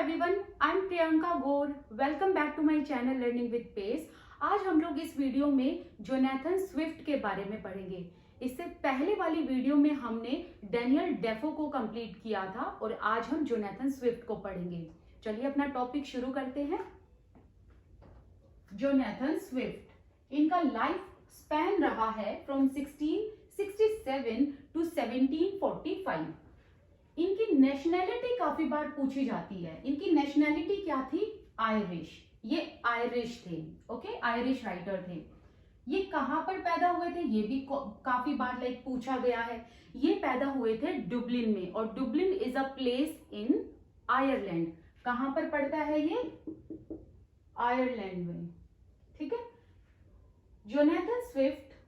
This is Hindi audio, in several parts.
Everyone, I am Priyanka Gaur. Welcome back to my channel learning with pace. आज हम लोग इस वीडियो में जोनाथन स्विफ्ट के बारे में पढ़ेंगे। इससे पहले वाली वीडियो में हमने डैनियल डेफो को कंप्लीट किया था और आज हम जोनाथन स्विफ्ट को पढ़ेंगे। चलिए अपना टॉपिक शुरू करते हैं। जोनाथन स्विफ्ट, इनका लाइफ स्पैन रहा है फ्रॉम 1667 टू 1745। इनकी नेशनैलिटी काफी बार पूछी जाती है। इनकी नेशनैलिटी क्या थी? आयरिश। ये आयरिश थे, ओके, आयरिश राइटर थे। ये कहां पर पैदा हुए थे ये भी काफी बार पूछा गया है। ये पैदा हुए थे डुबलिन में, और Dublin is a place in Ireland. कहां पर पड़ता है ये? आयरलैंड में, ठीक है। जोनाथन स्विफ्ट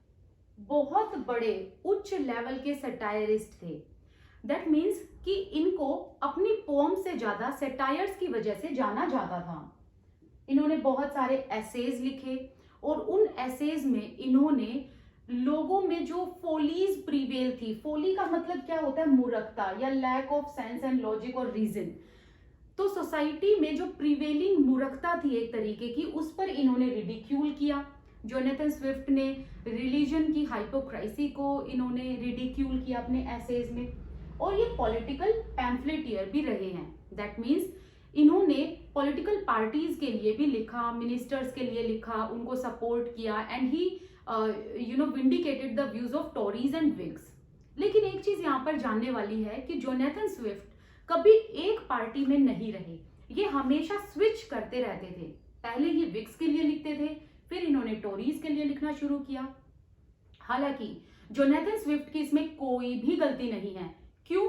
बहुत बड़े उच्च लेवल के सटायरिस्ट थे। दैट मीन्स कि इनको अपनी पोम से ज्यादा सेटायर्स की वजह से जाना जाता था। इन्होंने बहुत सारे एसेज लिखे और उन एसेज में इन्होंने लोगों में जो फोलीज प्रीवेल थी, फोली का मतलब क्या होता है? मूर्खता या lack of sense and logic और रीजन। तो सोसाइटी में जो प्रीवेलिंग मूर्खता थी एक तरीके की, उस पर इन्होंने रिडिक्यूल किया। जोनाथन स्विफ्ट ने रिलीजन की हाइपोक्राइसी को इन्होंने रिडिक्यूल किया अपने एसेज में। और ये पॉलिटिकल पैम्फलेटियर भी रहे हैं। दैट मीन्स इन्होंने पॉलिटिकल पार्टीज के लिए भी लिखा, मिनिस्टर्स के लिए लिखा, उनको सपोर्ट किया, and he vindicated the views of Tories and Whigs. लेकिन एक चीज यहाँ पर जानने वाली है कि जोनाथन स्विफ्ट कभी एक पार्टी में नहीं रहे। ये हमेशा स्विच करते रहते थे। पहले ये विग्स के लिए लिखते थे, फिर इन्होंने टॉरीज के लिए लिखना शुरू किया। हालांकि जोनाथन स्विफ्ट की इसमें कोई भी गलती नहीं है। क्यों?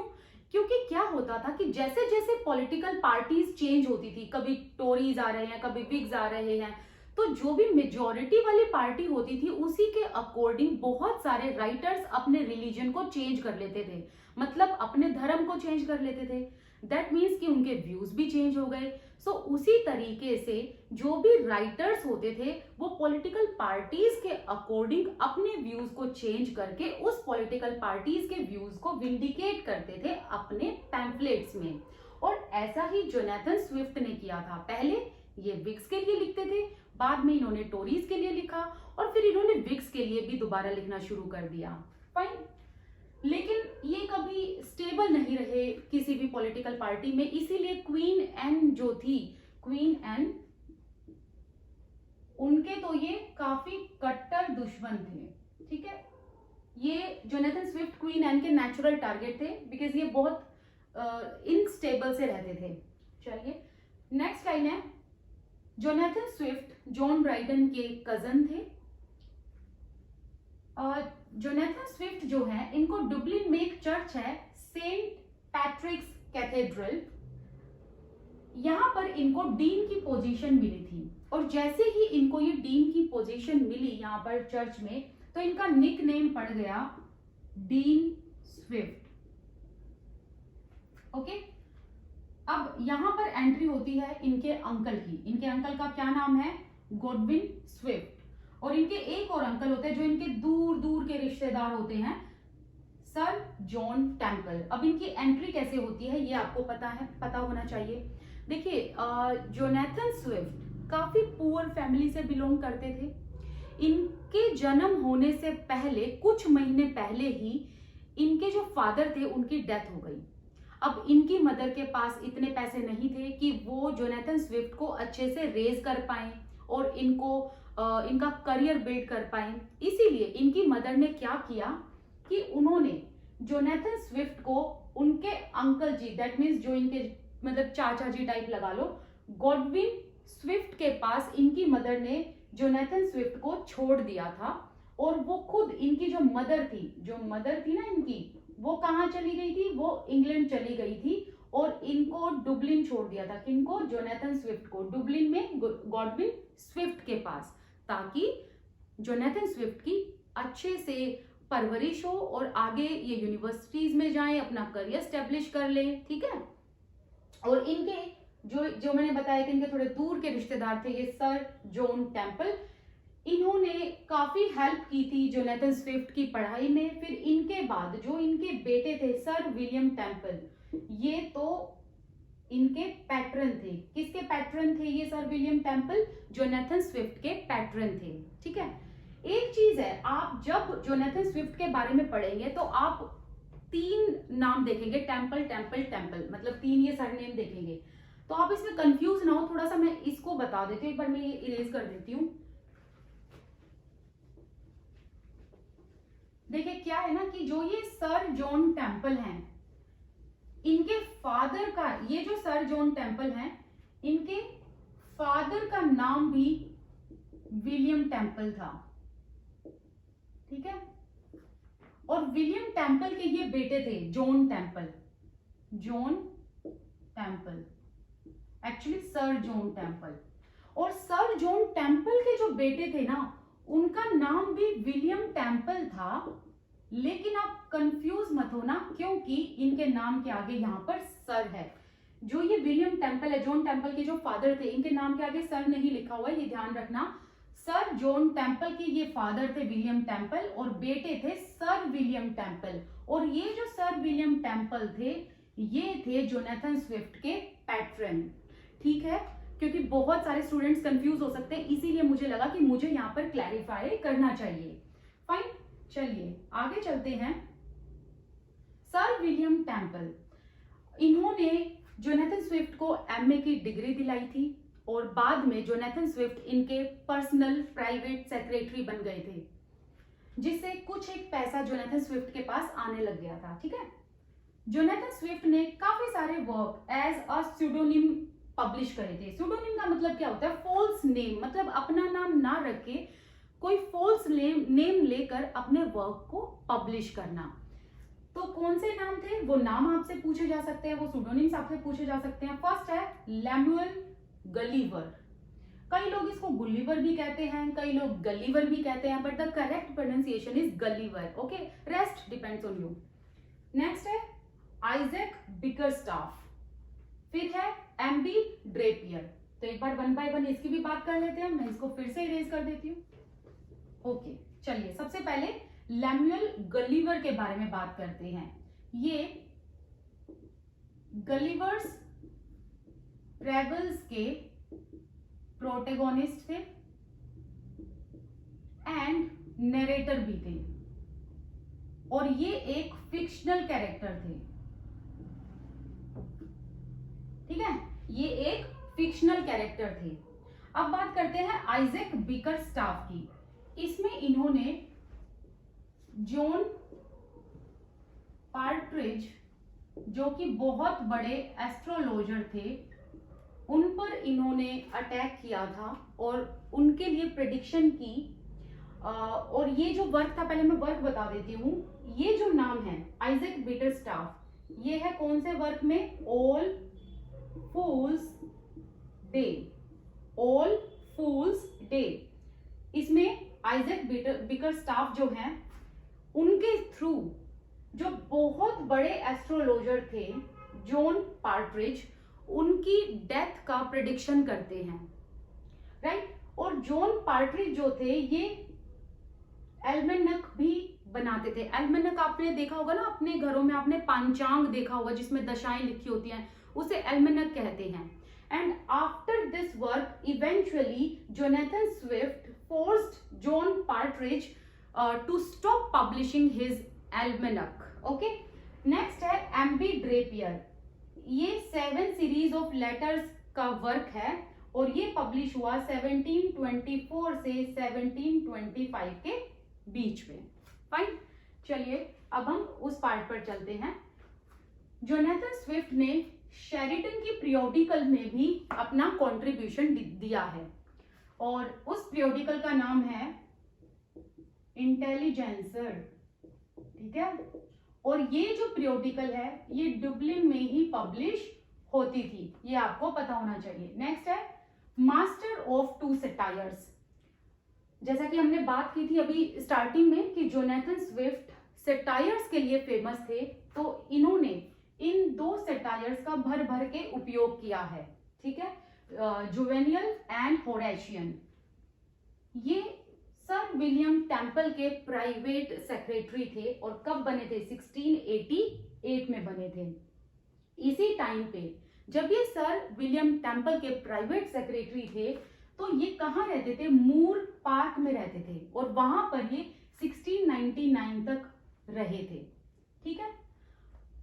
क्योंकि क्या होता था कि जैसे जैसे पॉलिटिकल पार्टीज चेंज होती थी, कभी टोरीज आ रहे हैं, कभी विग्स आ रहे हैं, तो जो भी मेजॉरिटी वाली पार्टी होती थी उसी के अकॉर्डिंग बहुत सारे राइटर्स अपने रिलीजन को चेंज कर लेते थे, मतलब अपने धर्म को चेंज कर लेते थे। दैट मीन्स कि उनके व्यूज भी चेंज हो गए। सो उसी तरीके से जो भी राइटर्स होते थे वो पॉलिटिकल पार्टीज के अकॉर्डिंग अपने व्यूज को चेंज करके उस पॉलिटिकल पार्टीज के व्यूज को विंडिकेट करते थे अपने पैम्फलेट्स में। और ऐसा ही जोनाथन स्विफ्ट ने किया था। पहले ये विग्स के लिए लिखते थे, बाद में इन्होंने टोरीज के लिए लिखा, और फिर इन्होंने विग्स के लिए भी दोबारा लिखना शुरू कर दिया। फाइन। लेकिन ये कभी स्टेबल नहीं रहे किसी भी पॉलिटिकल पार्टी में। इसीलिए क्वीन एन जो थी, क्वीन एन, उनके तो ये काफी कट्टर दुश्मन थे, ठीक है। ये जोनाथन स्विफ्ट क्वीन एन के नेचुरल टारगेट थे, बिकॉज ये बहुत इनस्टेबल से रहते थे। चलिए नेक्स्ट लाइन है, जोनाथन स्विफ्ट जॉन ड्राइडन के कजन थे। जोनाथन स्विफ्ट जो है, इनको डुबलिन में एक चर्च है, सेंट पैट्रिक्स कैथेड्रल, यहां पर इनको डीन की पोजीशन मिली थी। और जैसे ही इनको ये डीन की पोजीशन मिली यहाँ पर चर्च में, तो इनका निक नेम पड़ गया डीन स्विफ्ट, ओके। अब यहां पर एंट्री होती है इनके अंकल की। इनके अंकल का क्या नाम है? Godwin Swift. और इनके एक और अंकल होते हैं जो इनके दूर दूर के रिश्तेदार होते हैं, सर जॉन टेम्पल। अब इनकी एंट्री कैसे होती है ये आपको पता होना चाहिए। देखिए, जोनाथन स्विफ्ट काफी पुअर फैमिली से बिलोंग करते थे। इनके जन्म होने से पहले कुछ महीने पहले ही इनके जो फादर थे उनकी डेथ हो गई। अब इनकी मदर के पास इतने पैसे नहीं थे कि वो जोनाथन स्विफ्ट को अच्छे से रेज कर पाए और इनका करियर बिल्ड कर पाए। इसीलिए इनकी मदर ने क्या किया कि उन्होंने जोनाथन स्विफ्ट को उनके अंकल जी, दैट मीन्स जो इनके मतलब चाचा जी टाइप लगा लो, गॉडविन स्विफ्ट के पास इनकी मदर ने जोनाथन स्विफ्ट को छोड़ दिया था। और वो खुद इनकी जो मदर थी ना इनकी, वो कहाँ चली गई थी? वो इंग्लैंड चली गई थी और इनको डुबलिन छोड़ दिया था। किनको? जोनाथन स्विफ्ट को, डुबलिन में गॉडविन स्विफ्ट के पास, ताकि जोनाथन स्विफ्ट की अच्छे से परवरिश हो और आगे ये यूनिवर्सिटीज में जाएं, अपना करियर स्टेब्लिश कर लें, ठीक है। और इनके जो मैंने बताया कि इनके थोड़े दूर के रिश्तेदार थे, ये सर जॉन टेम्पल, इन्होंने काफी हेल्प की थी जोनाथन स्विफ्ट की पढ़ाई में। फिर इनके बाद जो इनके बेटे थे सर विलियम टेम्पल, ये तो इनके पैट्रन थे। किसके पैट्रन थे ये sir William temple? Jonathan Swift के पैट्रन थे। ठीक है, एक चीज है, आप जब जोनाथन स्विफ्ट के बारे में पढ़ेंगे तो आप 3 नाम देखेंगे, टेम्पल टेम्पल टेम्पल, मतलब 3 ये सरनेम देखेंगे। तो आप इसमें कंफ्यूज ना हो, थोड़ा सा मैं इसको बता देती हूँ, एक बार मैं ये इरेज कर देती हूँ। देखिए क्या है ना कि जो ये सर जॉन टेम्पल हैं, इनके फादर का, ये जो सर जॉन टेम्पल हैं, इनके फादर का नाम भी विलियम टेम्पल था। ठीक है, और विलियम टेम्पल के ये बेटे थे John temple, John temple, actually sir John temple. और सर जॉन टेम्पल के जो बेटे थे ना, उनका नाम भी विलियम टेम्पल था, लेकिन आप कंफ्यूज मत होना क्योंकि इनके नाम के आगे यहाँ पर सर है। जो ये विलियम टेम्पल है, जॉन टेम्पल के जो फादर थे, इनके नाम के आगे सर नहीं लिखा हुआ है, ये ध्यान रखना। सर जॉन टेम्पल के ये फादर थे विलियम टेम्पल, और बेटे थे सर विलियम टेम्पल। और ये जो सर विलियम टेम्पल थे, ये थे जोनाथन स्विफ्ट के पैट्रन। ठीक है, क्योंकि बहुत सारे स्टूडेंट्स कंफ्यूज हो सकते हैं, इसीलिए मुझे लगा कि मुझे यहाँ पर क्लैरिफाई करना चाहिए। फाइन, चलिए आगे चलते हैं। सर विलियम टेम्पल, इन्होंने जोनाथन स्विफ्ट को एमए की डिग्री दिलाई थी, और बाद में जोनाथन स्विफ्ट इनके पर्सनल प्राइवेट सेक्रेटरी बन गए थे, जिससे कुछ एक पैसा जोनाथन स्विफ्ट के पास आने लग गया था। ठीक है, जोनाथन स्विफ्ट ने काफी सारे work as a pseudonym publish करे थे। स्यूडोनिम का मतलब क्या होता है? फॉल्स नेम, मतलब अपना नाम ना रख के कोई फॉल्स नेम लेकर अपने वर्क को पब्लिश करना। तो कौन से नाम थे? वो नाम आपसे पूछे जा सकते हैं, वो स्यूडोनिम्स आपसे पूछे जा सकते हैं। फर्स्ट है लैमुएल गलीवर, कई लोग इसको गुलिवर भी कहते हैं, कई लोग गलीवर भी कहते हैं, but the correct pronunciation is Gulliver. Okay, rest depends on you. Next है आइजैक बिकरस्टाफ, फिर है एम्बी ड्रेपियर। तो एक बार 1 बाय 1 इसकी भी बात कर लेते हैं, मैं इसको फिर से इरेज कर देती हूँ। ओके, चलिए सबसे पहले लैमुएल गलीवर के बारे में बात करते हैं। ये गलीवर्स ट्रेवल्स के प्रोटेगोनिस्ट थे एंड नरेटर भी थे, और ये एक फिक्शनल कैरेक्टर थे। ठीक है, ये एक फिक्शनल कैरेक्टर थे। अब बात करते हैं आइजैक बिकरस्टाफ की। इसमें इन्होंने जॉन पार्ट्रिज, जो कि बहुत बड़े एस्ट्रोलॉजर थे, उन पर इन्होंने अटैक किया था और उनके लिए प्रेडिक्शन की। और ये जो वर्क था, पहले मैं वर्क बता देती हूँ। ये जो नाम है आइजैक बिकरस्टाफ, ये है कौन से वर्क में? ऑल फूल्स डे, ऑल फूल्स डे। इसमें आइजैक बिकरस्टाफ जो हैं, उनके थ्रू जो बहुत बड़े एस्ट्रोलॉजर थे जॉन पार्ट्रिज, उनकी डेथ का प्रेडिक्शन करते हैं, राइट। और जॉन पार्ट्रिज जो थे, ये एल्मेनक भी बनाते थे। एल्मेनक आपने देखा होगा ना अपने घरों में, आपने पंचांग देखा होगा जिसमें दशाएं लिखी होती हैं, उसे एल्मेनक कहते हैं। And after this work eventually Jonathan Swift forced John Partridge to stop publishing his almanac. Okay, next है एम्बी ड्रेपियर। ये 7 सीरीज ऑफ लेटर्स का वर्क है और ये पब्लिश हुआ 1724 से 1725 के बीच में। फाइन, चलिए अब हम उस पार्ट पर चलते हैं। जोनाथन स्विफ्ट ने शेरिटन की पीरियोडिकल में भी अपना कंट्रीब्यूशन दिया है, और उस पीरियोडिकल का नाम है इंटेलिजेंसर। ठीक है, और ये जो पीरियोडिकल है, ये डुबलिन में ही पब्लिश होती थी, ये आपको पता होना चाहिए। नेक्स्ट है मास्टर ऑफ 2 सेटायर्स। जैसा कि हमने बात की थी अभी स्टार्टिंग में कि जोनाथन स्विफ्ट सेटायर्स के लिए फेमस थे, तो इन्होंने इन 2 सेटायर्स का भर भर के उपयोग किया है। ठीक है, जुवेनियल एंड होरेशियन। ये सर विलियम टेम्पल के प्राइवेट सेक्रेटरी थे, और कब बने थे? 1688 में बने थे। इसी टाइम पे जब ये सर विलियम टेम्पल के प्राइवेट सेक्रेटरी थे तो ये कहाँ रहते थे, मूर पार्क में रहते थे और वहां पर ये 1699 तक रहे थे। ठीक है,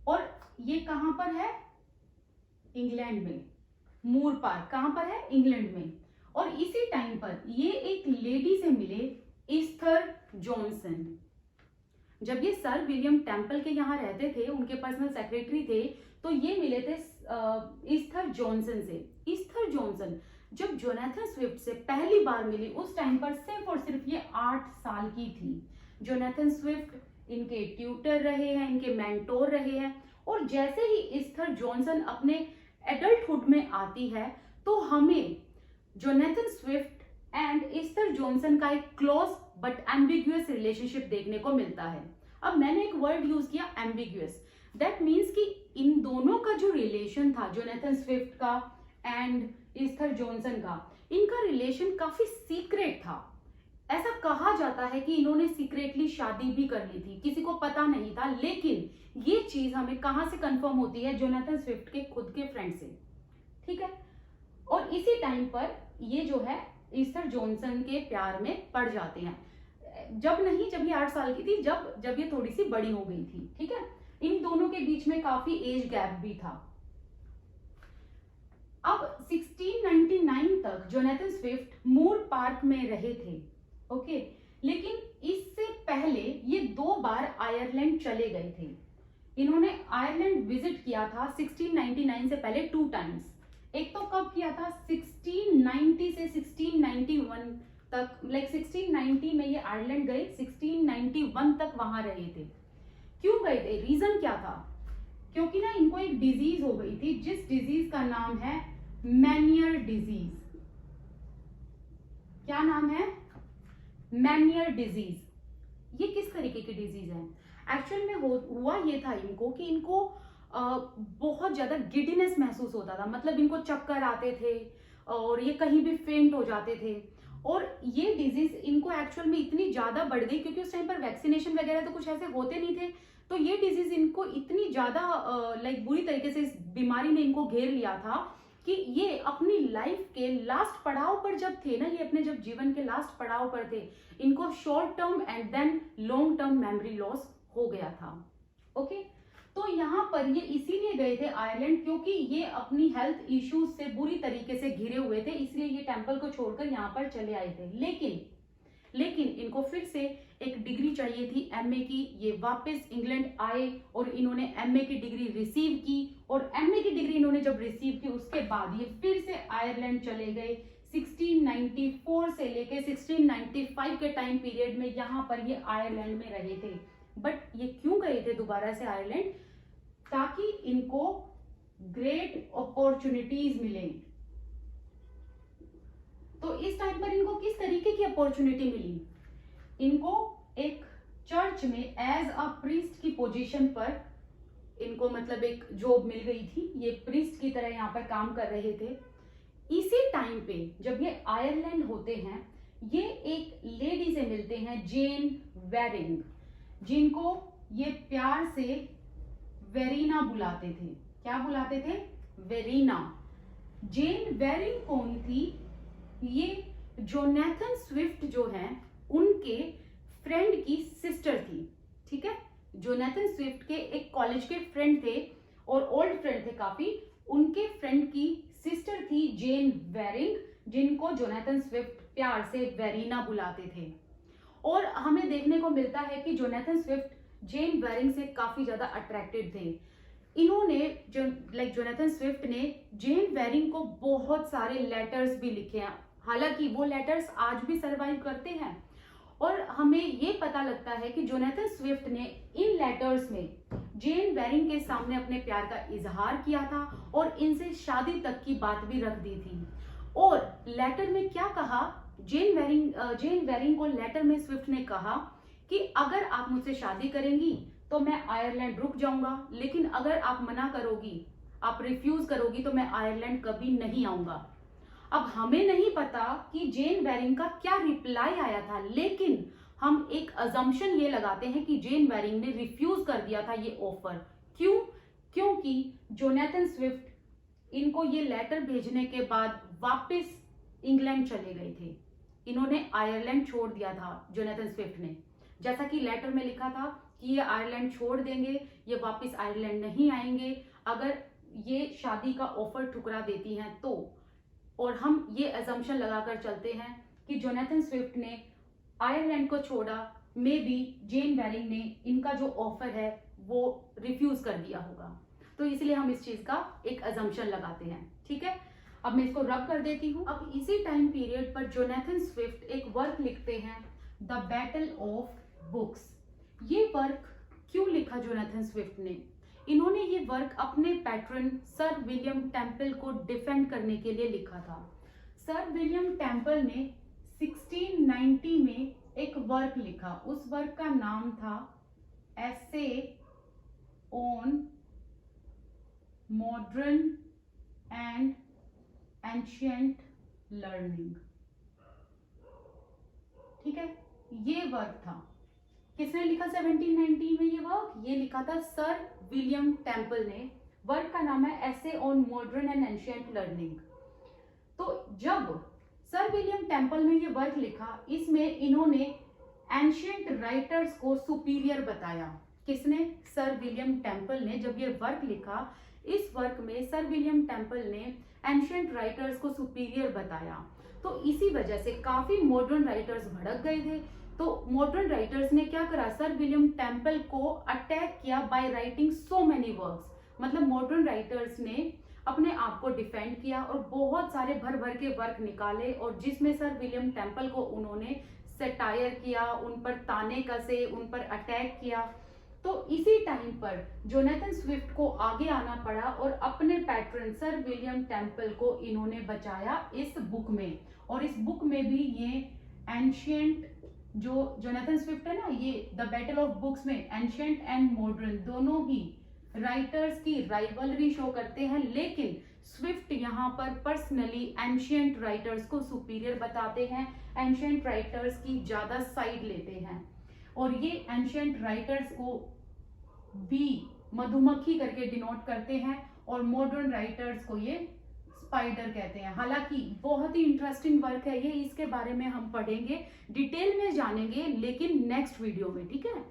और ये कहां पर है, इंग्लैंड में। मूर पार्क कहां पर है, इंग्लैंड में। और इसी टाइम पर ये एक लेडी से मिले, इस्थर जॉनसन। जब ये सर विलियम टेम्पल के यहाँ रहते थे, उनके पर्सनल सेक्रेटरी थे, तो ये मिले थे इस्थर जॉनसन से। इस्थर जॉनसन जब जोनाथन स्विफ्ट से पहली बार मिली उस टाइम पर सिर्फ और सिर्फ ये 8 साल की थी। जोनाथन स्विफ्ट इनके ट्यूटर रहे हैं, इनके मेंटोर रहे हैं। और जैसे ही इस्थर जॉनसन अपने एडल्टहुड में आती है तो हमें Jonathan Swift and Esther Johnson का एक क्लोज बट एम्बिगुअस रिलेशनशिप देखने को मिलता है। अब मैंने एक वर्ड यूज किया एम्बिगुअस, दैट मीन्स कि इन दोनों का जो रिलेशन था, जोनाथन स्विफ्ट का एंड इस्थर जॉनसन का, इनका रिलेशन काफी सीक्रेट था। ऐसा कहा जाता है कि इन्होंने सीक्रेटली शादी भी कर ली थी, किसी को पता नहीं था। लेकिन ये चीज हमें कहां से कंफर्म होती है, जोनाथन स्विफ्ट के खुद के फ्रेंड से। ठीक है, और इसी टाइम पर ये जो है इस्थर जॉनसन के प्यार में पड़ जाते हैं। जब ये 8 साल की थी, जब ये थोड़ी सी बड़ी हो गई थी। ठीक है, इन दोनों के बीच में काफी एज गैप भी था। अब 1699 तक जोनाथन स्विफ्ट मूर पार्क में रहे थे। ओके, लेकिन इससे पहले ये 2 बार आयरलैंड चले गए थे। इन्होंने आयरलैंड विजिट किया था 1699 से पहले 2 टाइम्स। एक तो कब किया था, 1690 से 1691 तक, 1690 में ये आयरलैंड गए, 1691 तक वहां रहे थे। क्यों गए थे, रीजन क्या था? क्योंकि ना इनको एक डिजीज हो गई थी, जिस डिजीज का नाम है मैनियर डिजीज। क्या नाम है, मैनियर डिजीज। ये किस तरीके की डिजीज है? एक्चुअल में हुआ ये था इनको कि इनको बहुत ज्यादा गिडीनेस महसूस होता था, मतलब इनको चक्कर आते थे और ये कहीं भी फेंट हो जाते थे। और ये डिजीज इनको एक्चुअल में इतनी ज्यादा बढ़ गई क्योंकि उस टाइम पर वैक्सीनेशन वगैरह तो कुछ ऐसे होते नहीं थे। तो ये डिजीज इनको इतनी ज्यादा बुरी तरीके से इस बीमारी ने इनको घेर लिया था कि ये अपनी लाइफ के लास्ट पड़ाव पर जब थे ना, ये अपने जब जीवन के लास्ट पड़ाव पर थे, इनको short term and then long term memory loss हो गया था। ओके, तो यहाँ पर ये इसीलिए गए थे आयरलैंड क्योंकि ये अपनी हेल्थ इश्यूज से बुरी तरीके से घिरे हुए थे, इसलिए ये टेम्पल को छोड़कर यहाँ पर चले आए थे। लेकिन इनको फिर से एक डिग्री चाहिए थी एमए की। ये वापस इंग्लैंड आए और इन्होंने एमए की डिग्री रिसीव की। और एमए की डिग्री इन्होंने जब रिसीव की उसके बाद ये फिर से आयरलैंड चले गए। 1694 से लेके 1695 के टाइम पीरियड में यहाँ पर ये आयरलैंड में रहे थे। बट ये क्यों गए थे दोबारा से आयरलैंड? ताकि इनको ग्रेट अपॉर्चुनिटीज मिले। तो इस टाइम पर इनको किस तरीके की अपॉर्चुनिटी मिली? इनको एक चर्च में एज अ प्रीस्ट की पोजीशन पर इनको मतलब एक जॉब मिल गई थी। ये प्रीस्ट की तरह यहाँ पर काम कर रहे थे। इसी टाइम पे जब ये आयरलैंड होते हैं, ये एक लेडी से मिलते हैं, जेन वेरिंग, जिनको ये प्यार से वेरीना बुलाते थे। क्या बुलाते थे? वेरीना। जेन वेरिंग कौन थी? ये जोनाथन स्विफ्ट जो हैं उनके फ्रेंड की सिस्टर थी। ठीक है, जोनाथन स्विफ्ट के एक कॉलेज के फ्रेंड थे और ओल्ड फ्रेंड थे काफी। उनके फ्रेंड की सिस्टर थी जेन वेरिंग, जिनको जोनाथन स्विफ्ट प्यार से वेरीना बुलाते थे। और हमें देखने को मिलता है कि जोनाथन स्विफ्ट जेन वेरिंग से काफी ज्यादा अट्रैक्टेड थे। इन्होंने जोनाथन स्विफ्ट ने जेन वेरिंग को बहुत सारे लेटर्स भी लिखे हैं। हालांकि वो लेटर्स आज भी सरवाइव करते हैं और हमें ये पता लगता है कि जोनाथन स्विफ्ट ने इन लेटर्स में जेन वेरिंग के सामने अपने प्यार का इजहार किया था और इनसे शादी तक की बात भी रख दी थी। और लेटर में क्या कहा, जेन वेरिंग को लेटर में स्विफ्ट ने कहा कि अगर आप मुझसे शादी करेंगी तो मैं आयरलैंड रुक जाऊंगा, लेकिन अगर आप मना करोगी, आप रिफ्यूज करोगी, तो मैं आयरलैंड कभी नहीं आऊंगा। अब हमें नहीं पता कि जेन वेरिंग का क्या रिप्लाई आया था, लेकिन हम एक अजम्पशन ये लगाते हैं कि जेन वेरिंग ने रिफ्यूज कर दिया था ये ऑफर। क्यों? क्योंकि जोनाथन स्विफ्ट इनको ये लेटर भेजने के बाद वापस इंग्लैंड चले गए थे। इन्होंने आयरलैंड छोड़ दिया था जोनाथन स्विफ्ट ने। जैसा कि लेटर में लिखा था कि ये आयरलैंड छोड़ देंगे, ये वापस आयरलैंड नहीं आएंगे अगर ये शादी का ऑफर ठुकरा देती हैं तो। और हम ये अजम्पशन लगाकर चलते हैं कि जोनाथन स्विफ्ट ने आयरलैंड को छोड़ा, मे बी जेन बैरिंग ने इनका जो ऑफर है वो रिफ्यूज कर दिया होगा। तो इसलिए हम इस चीज का एक अजम्पशन लगाते हैं। ठीक है, अब मैं इसको रब कर देती हूँ। अब इसी टाइम पीरियड पर जोनाथन स्विफ्ट एक वर्क लिखते हैं, द बैटल ऑफ बुक्स। ये वर्क क्यों लिखा जोनाथन स्विफ्ट ने? इन्होंने ये वर्क अपने पैट्रन सर विलियम टेम्पल को डिफेंड करने के लिए लिखा था। सर विलियम टेम्पल ने 1690 में एक वर्क लिखा, उस वर्क का नाम था essay on modern and ancient learning. ठीक है, ये वर्क था। किसने लिखा 1790 में ये वर्क? ये लिखा था सर विलियम टेम्पल ने। वर्क का नाम है essay on modern and ancient learning. तो जब सर विलियम टेम्पल ने ये वर्क लिखा, इसमें इन्होंने एंशिएंट राइटर्स को सुपीरियर बताया। किसने? सर विलियम टेम्पल ने। जब ये वर्क लिखा, इस वर्क में सर विलियम टेम्पल ने एंशिएंट राइटर्स को सुपीरियर बताया। तो इसी वजह से काफी मॉडर्न राइटर्स भड़क गए थे। तो मॉडर्न राइटर्स ने क्या करा? सर विलियम टेम्पल को अटैक किया by writing so many works. मतलब मॉडर्न राइटर्स ने अपने आप को डिफेंड किया और बहुत सारे भर भर के वर्क निकाले, और जिसमें सर विलियम टेम्पल को उन्होंने सटायर किया, उन पर ताने कसे, उन पर अटैक किया। तो इसी टाइम पर जोनाथन स्विफ्ट को आगे आना पड़ा और अपने पैट्रन सर विलियम टेम्पल को इन्होंने बचाया इस बुक में। और इस बुक में भी ये एंशिएंट, जो जोनाथन स्विफ्ट है ना, ये द बैटल ऑफ बुक्स में एंशिएंट एंड मॉडर्न दोनों ही राइटर्स की राइवलरी शो करते हैं, लेकिन स्विफ्ट यहाँ पर पर्सनली एंशिएंट राइटर्स को सुपीरियर बताते हैं, एंशिएंट राइटर्स की ज्यादा साइड लेते हैं। और ये एंशिएंट राइटर्स को बी मधुमक्खी करके डिनोट करते हैं और मॉडर्न राइटर्स को ये स्पाइडर कहते हैं। हालांकि बहुत ही इंटरेस्टिंग वर्क है ये, इसके बारे में हम पढ़ेंगे, डिटेल में जानेंगे, लेकिन नेक्स्ट वीडियो में। ठीक है,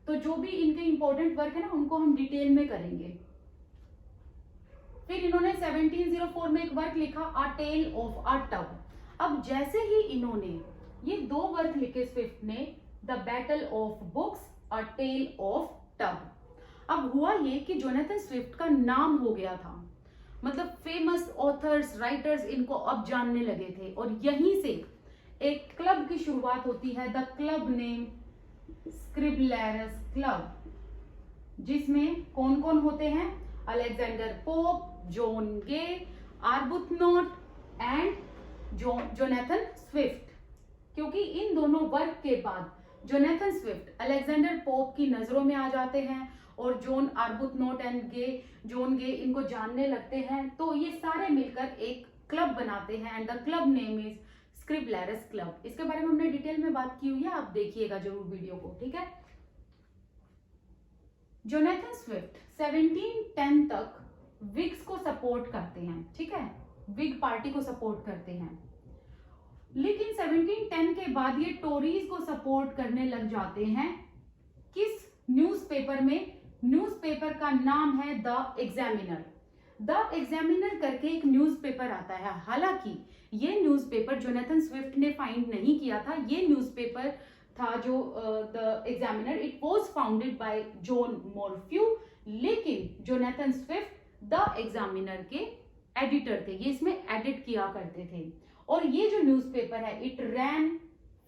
तो जो भी इनके इंपॉर्टेंट वर्क है ना, उनको हम डिटेल में करेंगे। फिर इन्होंने 1704 में एक वर्क लिखा, अ टेल ऑफ अ टब। अब जैसे ही इन्होंने ये दो वर्क लिखे स्विफ्ट ने, the battle of books, a tale of tub. अब हुआ ये कि जोनाथन स्विफ्ट का नाम हो गया था, मतलब फेमस ऑथर्स, राइटर्स इनको अब जानने लगे थे। और यहीं से एक क्लब की शुरुआत होती है, the club name Scriblerus club, जिसमें कौन कौन होते हैं? Alexander Pope, John Gay, Arbuthnot and Jonathan Swift. क्योंकि इन दोनों वर्क के बाद जोनाथन स्विफ्ट अलेक्जेंडर पोप की नजरों में आ जाते हैं और जॉन आर्बुथनोट एंड जॉन गे इनको जानने लगते हैं। तो ये सारे मिलकर एक क्लब बनाते हैं and the club name is Scriblerus club. इसके बारे में हमने डिटेल में बात की हुई है, आप देखिएगा जरूर वीडियो को। ठीक है, जोनाथन स्विफ्ट 1710 तक विग्स को सपोर्ट करते हैं। ठीक है, विग पार्टी को सपोर्ट करते हैं, लेकिन 1710 के बाद ये टोरीज को सपोर्ट करने लग जाते हैं। किस न्यूज़पेपर में? न्यूज़पेपर का नाम है द एग्जामिनर। द एग्जामिनर करके एक न्यूज़पेपर आता है। हालांकि ये न्यूज़पेपर जोनाथन स्विफ्ट ने फाइंड नहीं किया था, ये न्यूज़पेपर था जो the Examiner, it was founded by John Morphew, लेकिन जोनाथन स्विफ्ट द एग्जामिनर के एडिटर थे, ये इसमें एडिट किया करते थे। और ये जो न्यूज़पेपर है, इट रैन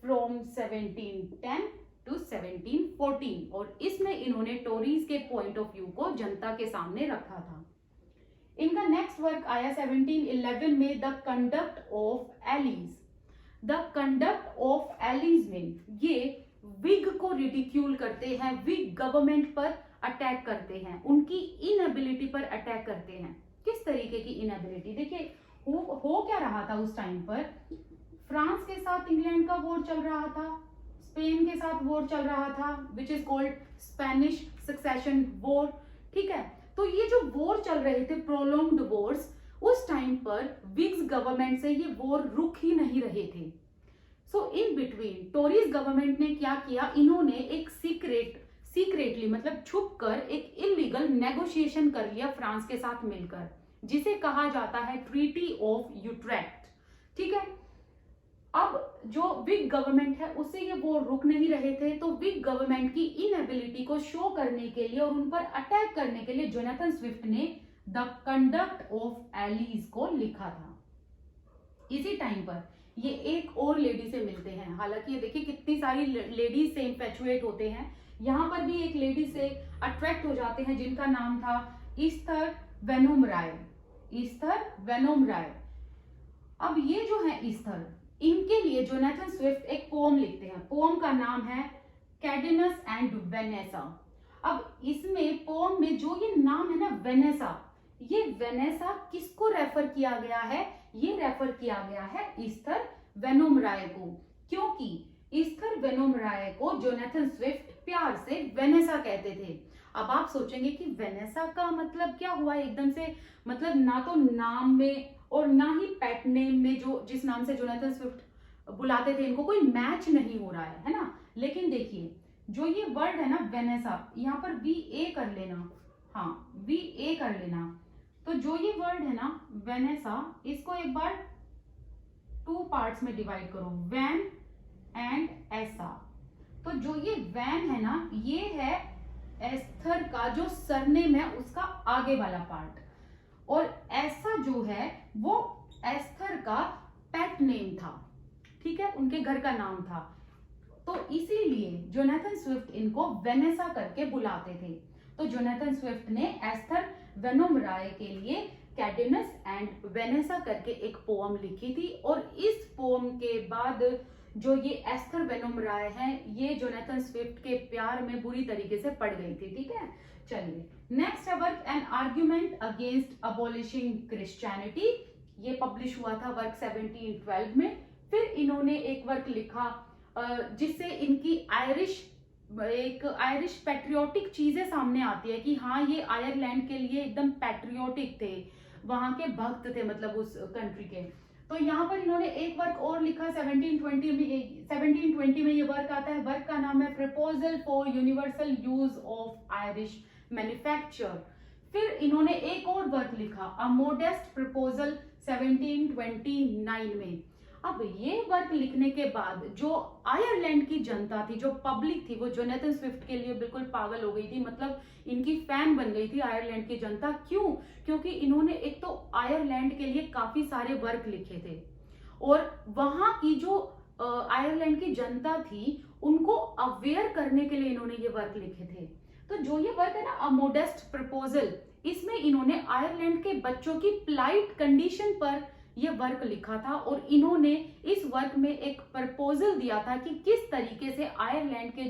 फ्रॉम 1710 टू 1714, और इसमें इन्होंने टोरीज के पॉइंट ऑफ व्यू को जनता के सामने रखा था। इनका नेक्स्ट वर्क आया 1711 में, the conduct of allies. The conduct of allies में ये विग को रिडिक्यूल करते हैं, विग गवर्नमेंट पर अटैक करते हैं, उनकी इनएबिलिटी पर अटैक करते हैं। किस तरीके की इनएबिलिटी? देखिए हो क्या रहा था उस टाइम पर, फ्रांस के साथ इंग्लैंड का वॉर चल रहा था, स्पेन के साथ वॉर चल रहा था, which is called Spanish succession war. ठीक है, तो ये जो वॉर चल रहे थे, प्रोलॉन्ग्ड वॉर्स, उस टाइम पर विग्स गवर्नमेंट से ये वॉर रुक ही नहीं रहे थे। सो इन बिटवीन टोरीज गवर्नमेंट ने क्या किया, इन्होंने एक सीक्रेटली मतलब छुप कर एक इलीगल नेगोशिएशन कर लिया फ्रांस के साथ मिलकर, जिसे कहा जाता है ट्रीटी ऑफ यूट्रेक्ट। ठीक है, अब जो विग गवर्नमेंट है उससे ये वो रुक नहीं रहे थे, तो विग गवर्नमेंट की इनएबिलिटी को शो करने के लिए और उन पर अटैक करने के लिए जोनाथन स्विफ्ट ने द कंडक्ट ऑफ एलीज को लिखा था। इसी टाइम पर ये एक और लेडी से मिलते हैं, हालांकि ये देखिए कितनी सारी लेडीज से इंफेचुएट होते हैं, यहाँ पर भी एक लेडी से अट्रैक्ट हो जाते हैं जिनका नाम था ईस्थर वेनोम राय। ईस्थर वेनोम राय। अब ये जो है ईस्थर, इनके लिए जोनाथन स्विफ्ट एक पोम लिखते हैं। पोम का नाम है कैडेनस एंड वेनेसा। अब इसमें पोम में जो ये नाम है ना वेनेसा, ये वेनेसा किसको रेफर किया गया है, ये रेफर किया गया है ईस्थर वेनोम राय को, क्योंकि ईस्थर वेनोम राय को जोनाथन स्विफ्ट प्यार से वेनेसा कहते थे। अब आप सोचेंगे कि वेनेसा का मतलब क्या हुआ एकदम से, मतलब ना तो नाम में और ना ही पेट नेम में जो जिस नाम से जोनाथन स्विफ्ट बुलाते थे इनको कोई मैच नहीं हो रहा है ना। लेकिन देखिए जो ये वर्ड है ना वेनेसा, यहाँ पर VA कर लेना, हाँ VA कर लेना, तो जो ये वर्ड है ना वेनेसा, इसको एक बार 2 पार्ट्स में डिवाइड करो, वैन एंड ऐसा। तो जो ये वैन है ना, ये है एस्थर का जो सरनेम है उसका आगे वाला पार्ट, और ऐसा जो है वो एस्थर का पेट नेम था। ठीक है, उनके घर का नाम था, तो इसीलिए जोनाथन स्विफ्ट इनको वेनेसा करके बुलाते थे। तो जोनाथन स्विफ्ट ने एस्थर वेनोम राय के लिए कैडेनस एंड वेनेसा करके एक पोम लिखी थी, और इस पोम के बाद जो ये एस्थर वेनोम राय है, ये जोनाथन स्विफ्ट के प्यार में बुरी तरीके से पड़ गई थी। ठीक है, चलिए नेक्स्ट है work an argument against abolishing Christianity. ये पब्लिश हुआ था वर्क 1712 में। फिर इन्होंने एक वर्क लिखा जिससे इनकी एक आयरिश पैट्रियोटिक चीजें सामने आती है कि हाँ ये आयरलैंड के लिए एकदम पैट्रियोटिक थे, वहां के भक्त थे मतलब उस कंट्री के। तो यहाँ पर इन्होंने एक वर्क और लिखा 1720 में ये वर्क आता है। वर्क का नाम है proposal for universal use of Irish manufacture. फिर इन्होंने एक और वर्क लिखा अ मोडेस्ट प्रपोजल 1729 में। अब ये वर्क लिखने के बाद जो आयरलैंड की जनता थी, जो पब्लिक थी, वो जोनाथन स्विफ्ट के लिए बिल्कुल पागल हो गई थी, मतलब इनकी फैन बन गई थी आयरलैंड की जनता। क्यों? क्योंकि इन्होंने एक तो आयरलैंड के लिए काफी सारे वर्क लिखे थे, और वहां की जो आयरलैंड की जनता थी उनको अवेयर करने के लिए इन्होंने ये वर्क लिखे थे। तो जो ये वर्क है ना अ मोडेस्ट प्रपोजल, इसमें इन्होंने आयरलैंड के बच्चों की प्लाइट कंडीशन पर ये वर्क लिखा था, और इन्होंने इस वर्क में एक प्रपोजल दिया था कि किस तरीके से आयरलैंड के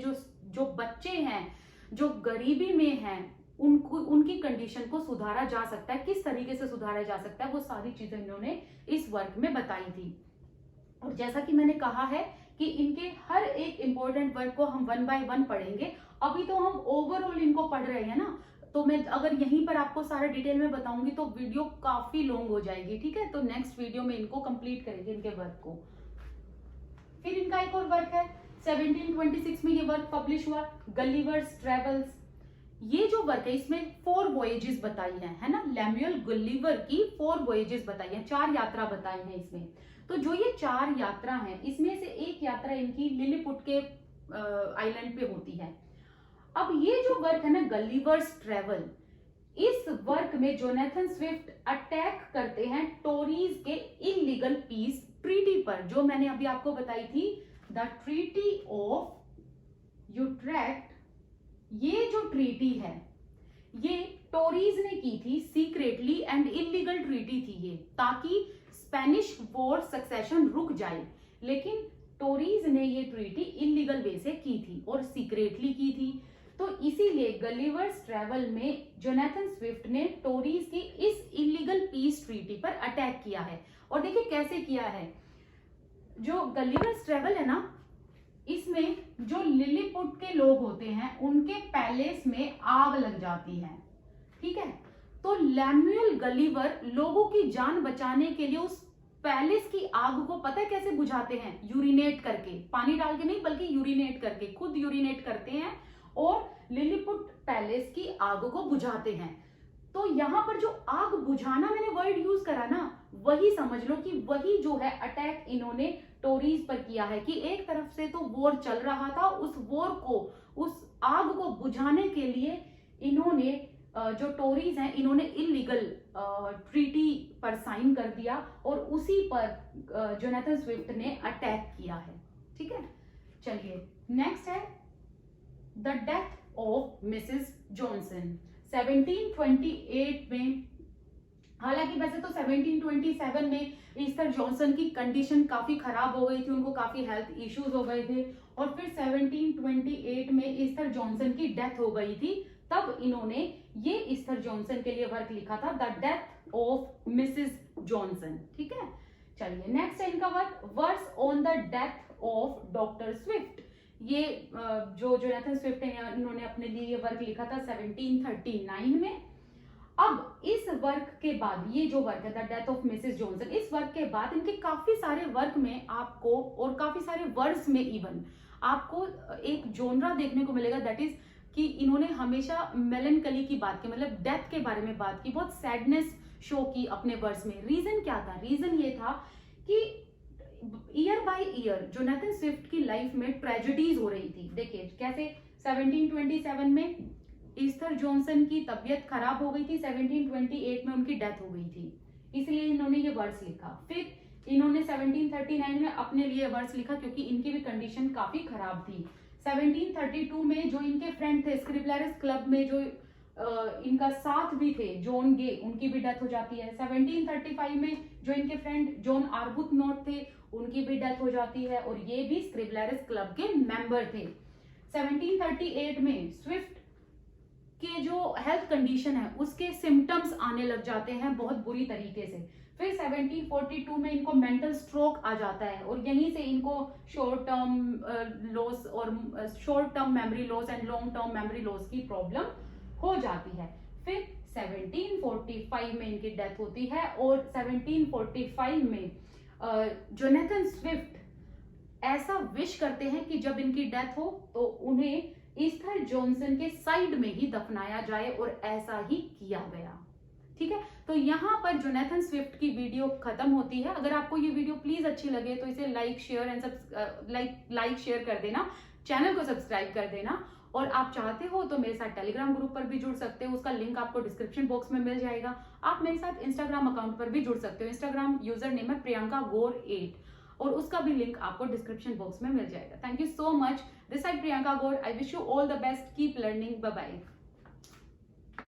जो बच्चे हैं जो गरीबी में हैं उनको उनकी कंडीशन को सुधारा जा सकता है, किस तरीके से सुधारा जा सकता है, वो सारी चीजें इन्होंने इस वर्क में बताई थी। और जैसा कि मैंने कहा है कि इनके हर एक इंपॉर्टेंट वर्क को हम 1 बाय 1 पढ़ेंगे। अभी तो हम ओवरऑल इनको पढ़ रहे हैं ना, तो मैं अगर यहीं पर आपको सारा डिटेल में बताऊंगी तो वीडियो काफी लॉन्ग हो जाएगी। ठीक है, तो नेक्स्ट वीडियो में इनको कंप्लीट करेंगे इनके वर्क को। फिर इनका एक और वर्क है 1726 में ये वर्क पब्लिश हुआ गलिवर्स ट्रेवल्स। ये जो वर्क है इसमें 4 वॉयेजेस बताई है ना, लैमुएल गलिवर की 4 वॉयेजेस बताई है, 4 यात्रा बताई है इसमें। तो जो ये 4 यात्रा है इसमें से एक यात्रा इनकी लिलीपुट के आइलैंड पे होती है। अब ये जो वर्क है ना गलिवर्स ट्रेवल, इस वर्क में जोनाथन स्विफ्ट अटैक करते हैं टोरीज के इलीगल पीस ट्रीटी पर, जो मैंने अभी आपको बताई थी द ट्रीटी ऑफ यूट्रेक्ट। ये जो ट्रीटी है ये टोरीज ने की थी सीक्रेटली एंड इलीगल ट्रीटी थी ये, ताकि स्पेनिश वॉर सक्सेशन रुक जाए। लेकिन टोरीज ने ये ट्रीटी इलीगल वे से की थी और सीक्रेटली की थी, तो इसीलिए गलिवर्स ट्रेवल में जोनाथन स्विफ्ट ने टोरीज की इस इलीगल पीस ट्रीटी पर अटैक किया है। और देखिए कैसे किया है। जो गलिवर्स ट्रेवल है ना, इसमें जो लिलीपुट के लोग होते हैं उनके पैलेस में आग लग जाती है। ठीक है, तो लैमुएल गलीवर लोगों की जान बचाने के लिए उस पैलेस की आग को पता है कैसे बुझाते हैं? यूरिनेट करके, पानी डाल के नहीं बल्कि यूरिनेट करके, खुद यूरिनेट करते हैं और लिलीपुट पैलेस की आग को बुझाते हैं। तो यहाँ पर जो आग बुझाना मैंने वर्ड यूज करा ना, वही समझ लो कि वही जो है अटैक इन्होंने टोरीज पर किया है कि एक तरफ से तो वॉर चल रहा था, उस वॉर को, उस आग को बुझाने के लिए इन्होंने जो टोरीज हैं इन्होंने इलीगल ट्रीटी पर साइन कर दिया और उसी पर जोनाथन स्विफ्ट ने अटैक किया है। ठीक है, चलिए नेक्स्ट है the death of Mrs Johnson 1728 में। हालांकि वैसे तो 1727 में ईस्थर जॉनसन की कंडीशन काफी खराब हो गई थी, उनको काफी हेल्थ इश्यूज हो गए थे और फिर 1728 में ईस्थर जॉनसन की डेथ हो गई थी। तब इन्होंने ये ईस्थर जॉनसन के लिए वर्क लिखा था, the death of Mrs Johnson. ठीक है, चलिए नेक्स्ट है इनका work, verse on the death of doctor Swift. ये जो जोनाथन स्विफ्ट है इन्होंने अपने लिए ये वर्क लिखा था 1739 में। अब इस वर्क के बाद, ये जो वर्क है the death of Mrs Johnson, इस वर्क के बाद इनके काफी सारे वर्क में आपको और काफी सारे वर्ड्स में इवन आपको एक जोनरा देखने को मिलेगा, दैट इज कि इन्होंने हमेशा मेलनकली की बात की, मतलब डेथ के बारे में बात की, बहुत सैडनेस शो की अपने वर्ड्स में। रीजन क्या था? रीजन ये था कि year by year Jonathan Swift की लाइफ में ट्रेजेडीज हो रही थी। देखिए कैसे 1727 में ईस्थर जॉनसन की तबीयत खराब हो गई थी, 1728 में उनकी डेथ हो गई थी, इसलिए इन्होंने ये वर्ड्स लिखा। फिर इन्होंने 1739 में अपने लिए वर्ड्स लिखा क्योंकि इनकी भी कंडीशन काफी खराब थी। 1732 में जो इनके फ्रेंड थे स्क्रिप्लरस क्लब में, जो इनका साथ भी थे जॉन गे, उनकी भी डेथ हो जाती है। 1735 में जो इनके फ्रेंड जॉन आर्बुथनॉट थे उनकी भी डेथ हो जाती है और ये भी स्क्रिप्लरस क्लब के मेंबर थे। 1738 में स्विफ्ट के जो हेल्थ कंडीशन है उसके सिम्टम्स आने लग जाते हैं बहुत बुरी तरीके से। फिर 1742 में इनको मेंटल स्ट्रोक आ जाता है और यहीं से इनको शॉर्ट टर्म लॉस और short term memory loss and long term memory loss की प्रॉब्लम हो जाती है। फिर 1745 में इनकी डेथ होती है और 1745 में जोनाथन स्विफ्ट ऐसा विश करते हैं कि जब इनकी डेथ हो तो उन्हें ईस्थर जॉनसन के साइड में ही दफनाया जाए और ऐसा ही किया गया। ठीक है, तो यहाँ पर जोनाथन स्विफ्ट की वीडियो खत्म होती है। अगर आपको ये वीडियो प्लीज अच्छी लगे तो इसे लाइक शेयर कर देना, चैनल को सब्सक्राइब कर देना और आप चाहते हो तो मेरे साथ टेलीग्राम ग्रुप पर भी जुड़ सकते हो, उसका लिंक आपको डिस्क्रिप्शन बॉक्स में मिल जाएगा। आप मेरे साथ इंस्टाग्राम अकाउंट पर भी जुड़ सकते हो, इंस्टाग्राम यूजर नेम है प्रियंका गोर 8 और उसका भी लिंक आपको डिस्क्रिप्शन बॉक्स में मिल जाएगा। Thank you so much, this side Priyanka Gaur, I wish you all the best, keep learning, bye bye.